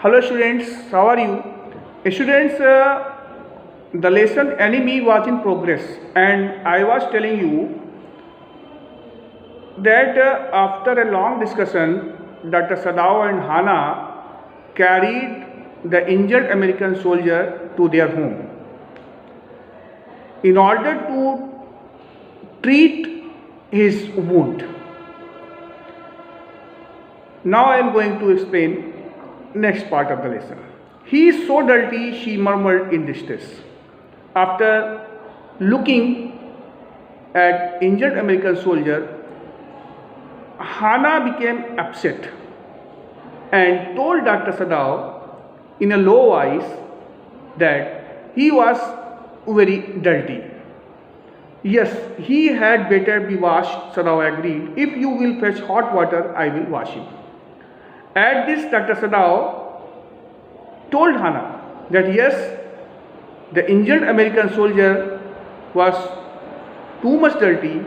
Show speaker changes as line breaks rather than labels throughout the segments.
Hello students, how are you? Students, the lesson enemy was in progress and I was telling you that after a long discussion, Dr. Sadao and Hana carried the injured American soldier to their home in order to treat his wound. Now I am going to explain next part of the lesson. He is so dirty, she murmured in distress. After looking at injured American soldier, Hana became upset and told Dr. Sadao in a low voice that he was very dirty. Yes, he had better be washed, Sadao agreed. If you will fetch hot water, I will wash him. At this, Dr. Sadao told Hana that yes, the injured American soldier was too much dirty,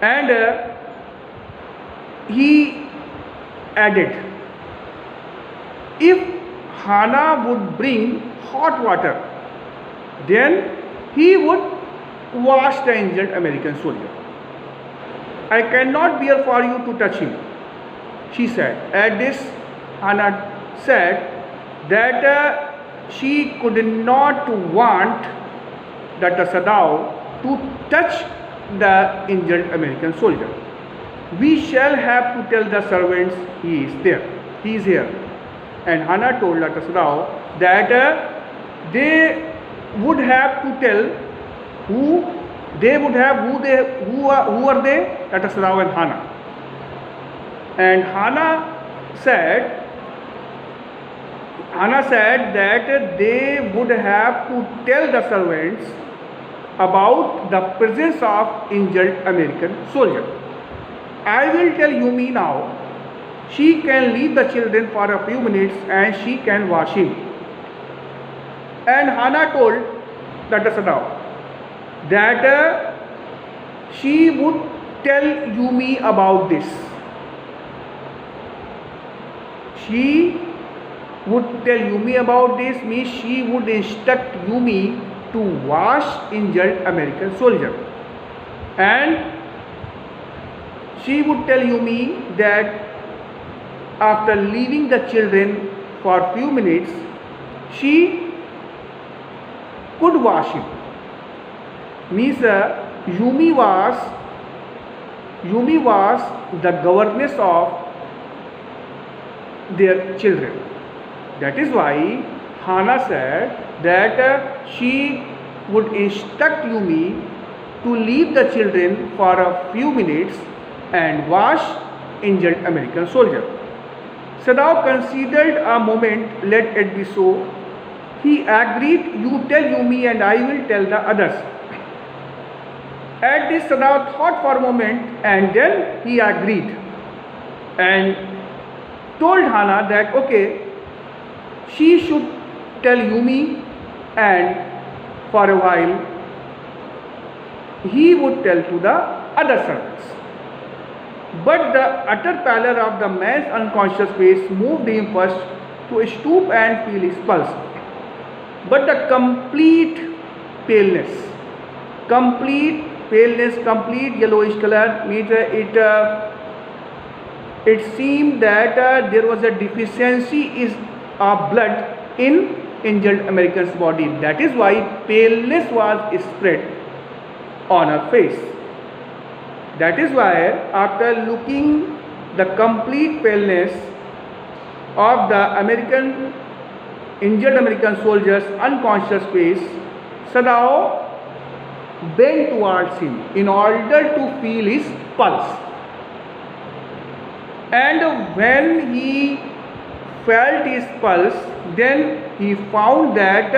and he added, if Hana would bring hot water, then he would wash the injured American soldier. I cannot bear for you to touch him, she said. At this, Hana said that she could not want Dr. Sadao to touch the injured American soldier. We shall have to tell the servants he is there. He is here. And Hana told Dr. Sadao that they would have to tell who are they? Dr. Sadao and Hana. And Hana said that they would have to tell the servants about the presence of injured American soldier. I will tell Yumi now. She can leave the children for a few minutes and she can wash him. And Hana told Dr. Sadao that she would tell Yumi about this. She would tell Yumi about this means she would instruct Yumi to wash injured American soldier. And she would tell Yumi that after leaving the children for a few minutes, she could wash him. Means Yumi was the governess of their children. That is why Hana said that she would instruct Yumi to leave the children for a few minutes and wash injured American soldier. Sadao considered a moment. Let it be so. He agreed. You tell Yumi and I will tell the others. At this, Sadao thought for a moment and then he agreed and told Hana that okay, she should tell Yumi and for a while he would tell to the other servants. But the utter pallor of the man's unconscious face moved him first to stoop and feel his pulse. But the complete paleness, complete yellowish color means it seemed that there was a deficiency of blood in injured American's body. That is why paleness was spread on her face. That is why after looking the complete paleness of the injured American soldier's unconscious face, Sadao bent towards him in order to feel his pulse. And when he felt his pulse, then he found that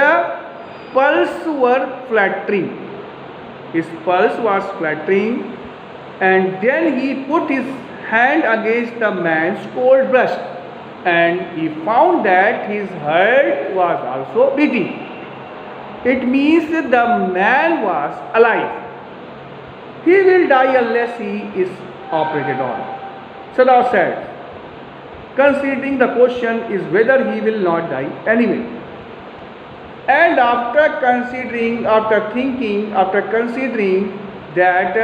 pulse were fluttering. His pulse was fluttering. And then he put his hand against the man's cold breast and he found that his heart was also beating. It means the man was alive. He will die unless he is operated on. Sadao said, considering the question is whether he will not die anyway. And after considering that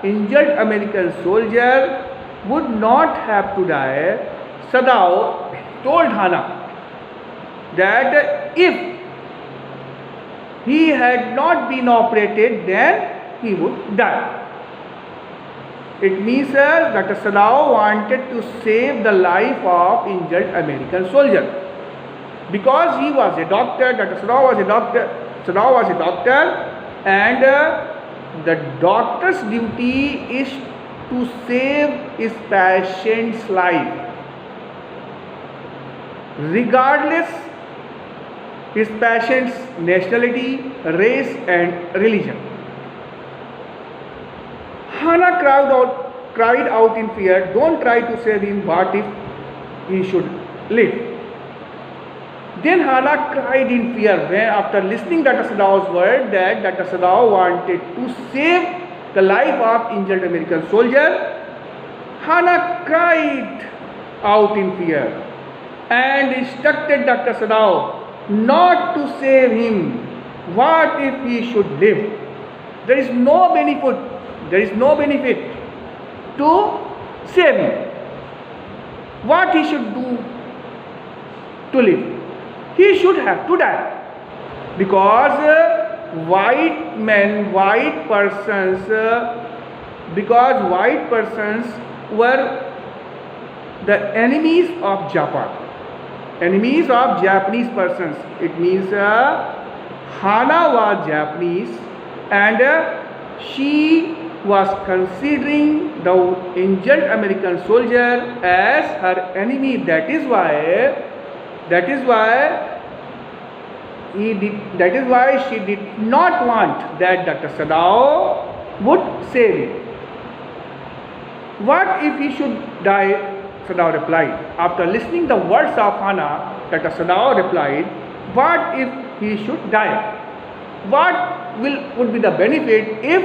injured American soldier would not have to die, Sadao told Hana that if he had not been operated, then he would die. It means that Sadao wanted to save the life of injured American soldier. Because he was a doctor, Dr. Sadao was a doctor, and the doctor's duty is to save his patient's life, regardless his patient's nationality, race and religion. Hana cried out in fear, "Don't try to save him, what if he should live?" Then Hana cried in fear when, after listening Dr. Sadao's word, that Dr. Sadao wanted to save the life of injured American soldier. Hana cried out in fear and instructed Dr. Sadao not to save him. What if he should live? There is no benefit to save him. What he should do to live? He should have to die, because white persons were the enemies of Japan, enemies of Japanese persons. It means Hana was Japanese, and she was considering the injured American soldier as her enemy. That is why she did not want that Dr. Sadao would save him. What if he should die? Sadao replied. After listening the words of Hana, Dr. Sadao replied, what if he should die? What would be the benefit if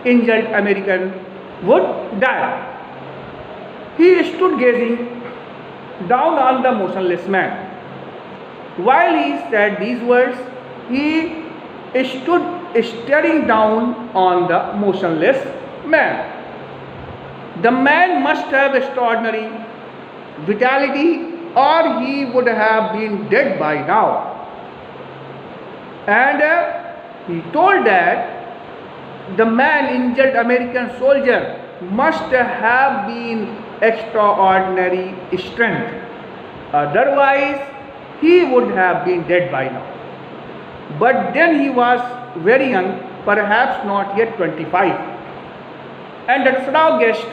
injured American would die? He stood gazing down on the motionless man. While he said these words, he stood staring down on the motionless man. The man must have extraordinary vitality, or he would have been dead by now. And he told that the man, injured American soldier, must have been extraordinary strength. Otherwise, he would have been dead by now. But then he was very young, perhaps not yet 25. And Dr. Sadao guessed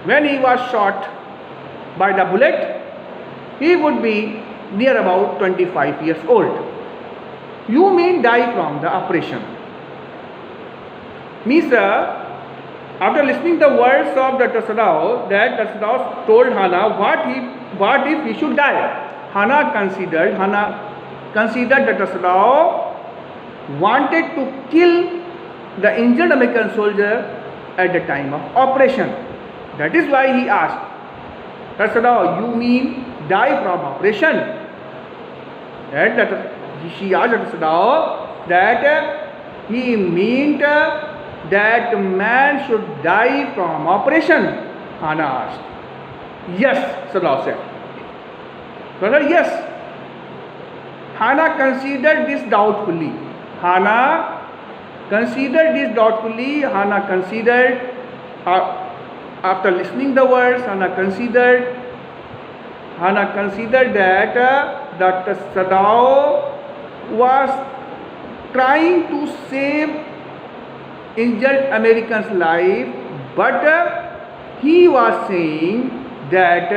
when he was shot by the bullet, he would be near about 25 years old. You mean die from the operation? Misa, after listening the words of Dr. Sadao, that Dr. Sadao told Hana, what if he should die? Hana considered Dr. Sadao wanted to kill the injured American soldier at the time of operation. That is why he asked, Dr. Sadao, you mean die from operation? And she asked Dr. Sadao that he meant that man should die from operation. Hana asked. Yes, Sadao said. Brother, yes. Hana considered this doubtfully. Hana considered, after listening the words, Hana considered that Dr. Sadao was trying to save injured American's life, but he was saying that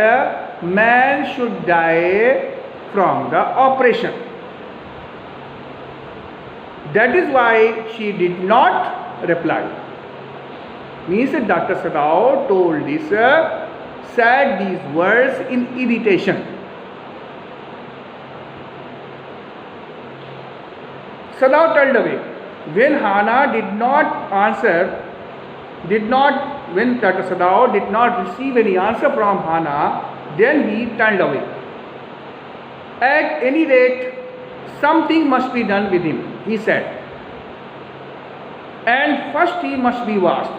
man should die from the operation. That is why she did not reply. Means Dr. Sadao said these words in irritation. Sadao turned away. When Hana when Dr. Sadao did not receive any answer from Hana, Then he turned away. At any rate, something must be done with him, he said. And first he must be washed.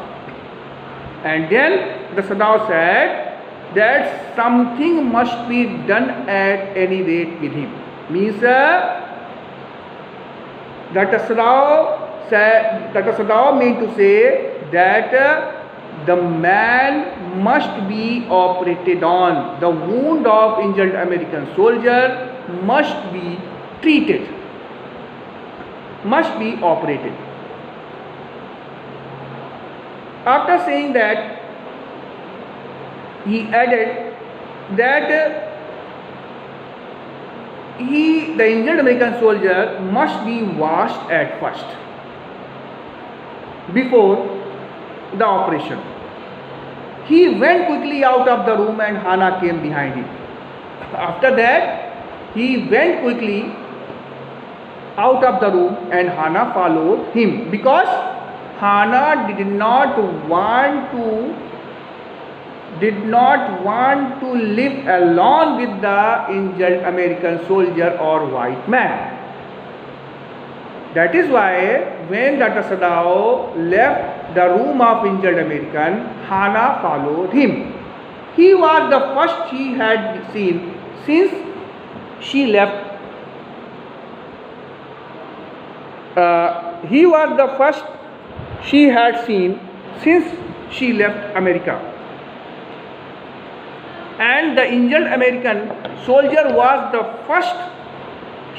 And then the Sadao said that something must be done at any rate with him. Means that the Sadao meant to say that the man must be operated on. The wound of injured American soldier must be treated, must be operated. After saying that, he added that the injured American soldier must be washed at first before the operation. He went quickly out of the room and Hannah came behind him. After that, he went quickly out of the room and Hannah followed him, because Hannah did not want to live alone with the injured American soldier or white man. That is why when Dr. Sadao left the room of injured American, Hannah followed him. He was the first she had seen since she left. He was the first she had seen since she left America. And the injured American soldier was the first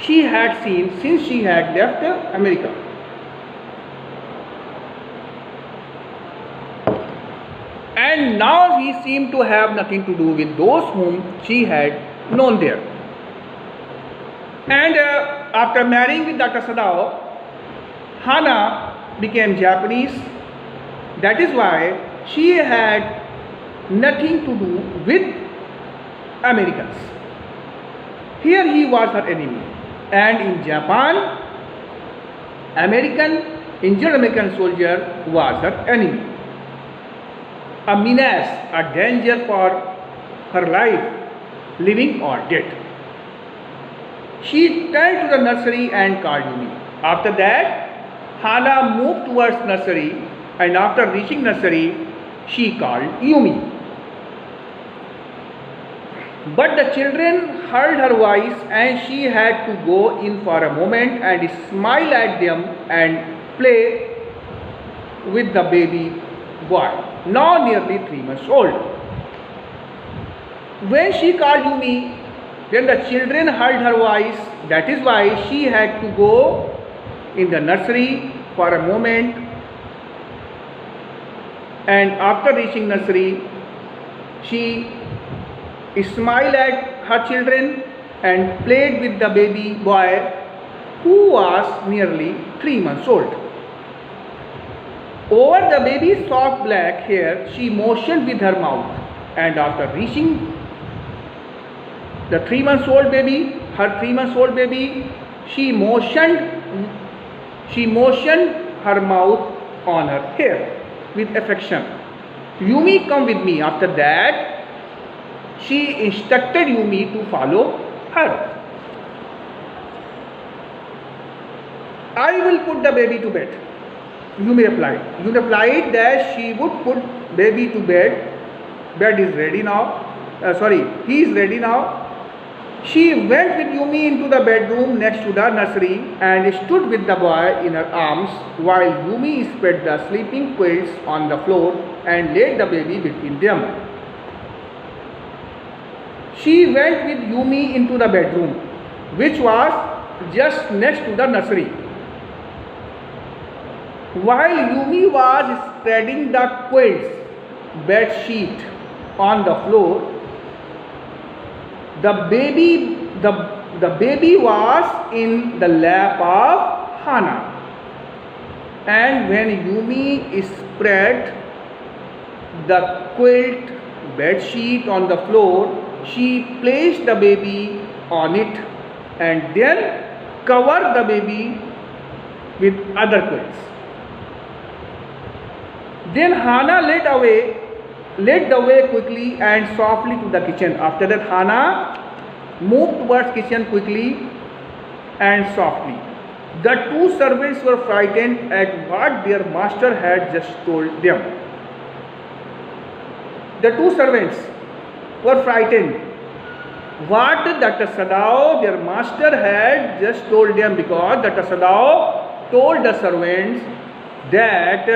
she had seen since she had left America. And now he seemed to have nothing to do with those whom she had known there. And after marrying with Dr. Sadao, Hannah became Japanese. That is why she had nothing to do with Americans. Here he was her enemy. And in Japan, injured American soldier was her enemy. A menace, a danger for her life, living or dead. She turned to the nursery and called Yumi. After that, Hannah moved towards nursery, and after reaching nursery, she called Yumi. But the children heard her voice and she had to go in for a moment and smile at them and play with the baby boy, now nearly 3 months old. When she called Yumi, then the children heard her voice. That is why she had to go in the nursery for a moment, and after reaching nursery, she smiled at her children and played with the baby boy who was nearly 3 months old. Over the baby's soft black hair, she motioned with her mouth, and after reaching the 3 months old baby, she motioned her mouth on her hair with affection. Yumi, come with me. After that, she instructed Yumi to follow her. I will put the baby to bed, Yumi replied. Yumi replied that she would put baby to bed. Bed is ready now. He is ready now. She went with Yumi into the bedroom next to the nursery and stood with the boy in her arms while Yumi spread the sleeping quilts on the floor and laid the baby between them. She went with Yumi into the bedroom, which was just next to the nursery. While Yumi was spreading the quilts bed sheet on the floor, the baby was in the lap of Hannah. And when Yumi spread the quilt bed sheet on the floor, she placed the baby on it and then covered the baby with other quilts. Then Hannah led away led the way quickly and softly to the kitchen. After that, Hannah moved towards kitchen quickly and softly. The two servants were frightened at what their master had just told them. The two servants were frightened what Dr. Sadao, their master, had just told them, because Dr. Sadao told the servants that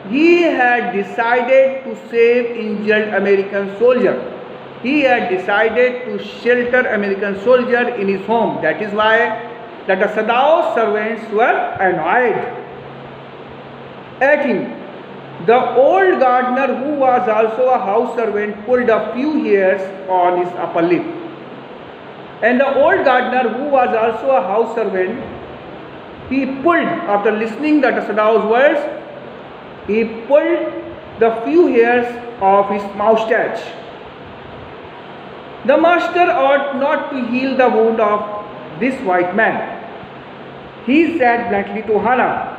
he had decided to save injured American soldier. He had decided to shelter American soldier in his home. That is why Dr. Sadao's servants were annoyed at him. The old gardener, who was also a house servant, pulled a few hairs on his upper lip. And the old gardener, who was also a house servant, he pulled, after listening to Dr. Sadao's words, he pulled the few hairs of his moustache. The master ought not to heal the wound of this white man, he said bluntly to Hannah.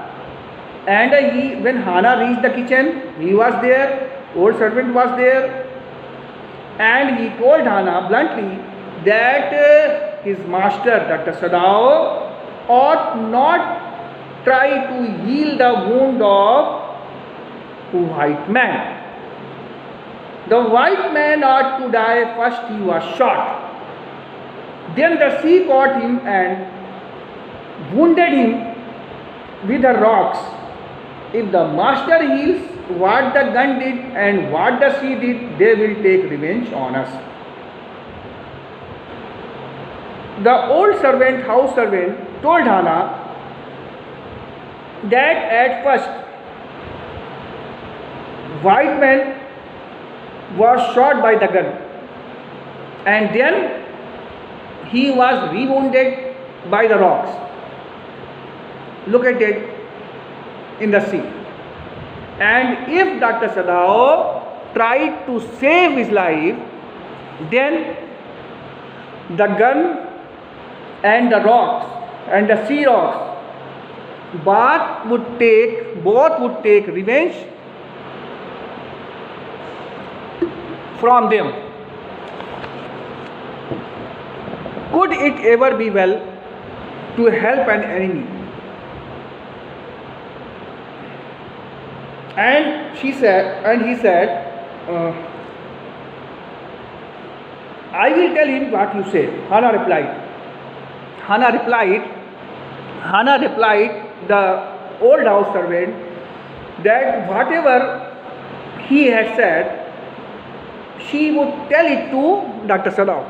And when Hannah reached the kitchen, he was there, old servant was there, and he told Hannah bluntly that his master, Dr. Sadao, ought not try to heal the wound of white man. The white man ought to die first. He was shot. Then the sea caught him and wounded him with the rocks. If the master heals what the gun did and what the sea did, they will take revenge on us. The old servant, house servant, told Hannah that at first white man was shot by the gun, and then he was rewounded by the rocks. Look at it in the sea. And if Dr. Sadao tried to save his life, then the gun and the rocks and the sea rocks both would take revenge from them. Could it ever be well to help an enemy? And he said, I will tell him what you say. Hannah replied, the old house servant, that whatever he had said, she would tell it to Dr. Sadao.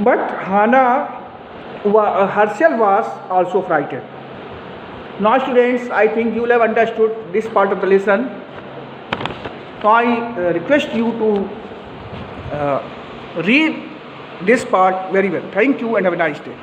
But Hannah herself was also frightened. Now students, I think you will have understood this part of the lesson. So I request you to read this part very well. Thank you and have a nice day.